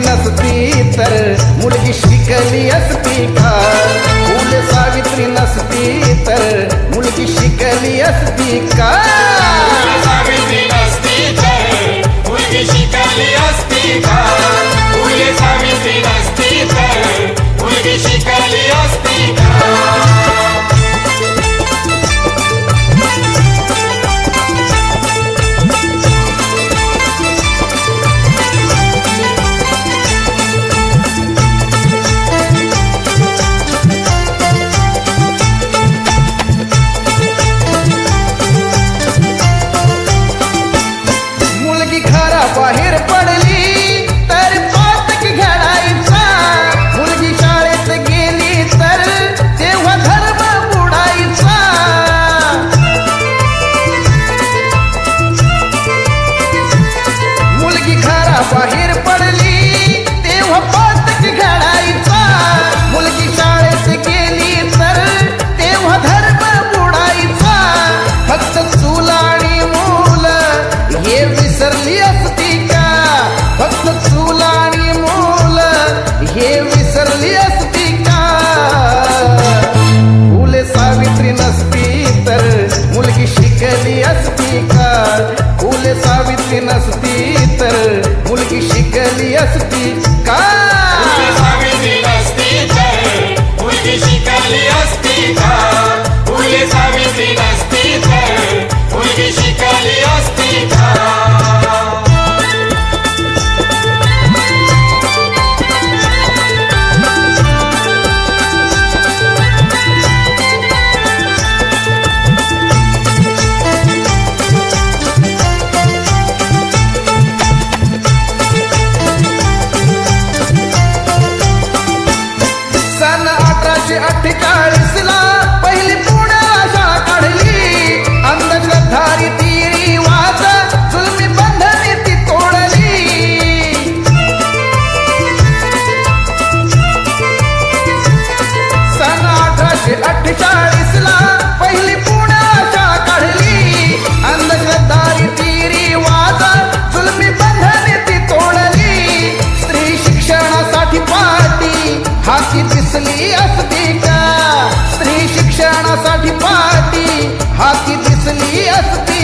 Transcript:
नसती तर मुलगी शिकली असती का? फुले सावित्री नसती तर मुलगी शिकली असती का? सावित्री नसती तर मुलगी शिकली असती का? फुले सावित्री नसती तर मुलगी शिकली असती का? बाहेर पडली तर पातक घडायचा, मुलगी शाळेत गेली तर तेव्हा धर्म बुडायचा. मुलगी घराबाहेर पडली तेव्हा पातक घडायचा, मुलगी शाळेत गेली तर तेव्हा धर्म बुडायचा. फक्त चूल आणि मूल हे विसरली असती का? फक्त चूल आणि मूल हे विसरली असती का? फुले सावित्री नसती तर मुलगी शिकली असती का? फुले सावित्री नसती तर मुलगी शिकली असती का? सावित्री नसती तर मुलगी शिकली असती का? फुले सावित्री नसती तर मुलगी शिकली असती का? सन 1848 ला पहिली पुण्याला शाळा काढली. अंधश्रद्धा रीती रिवाज जुलमी बंधने ती तोडली. सन 1848 ला पहिली पुण्याला शाळा काढली. अंधश्रद्धा रीती रिवाज जुलमी बंधने ती तोडली. स्त्री शिक्षणासाठी पाठी हाती दिसली असती का? स्त्री शिक्षणासाठी पाठी हाती दिसली असती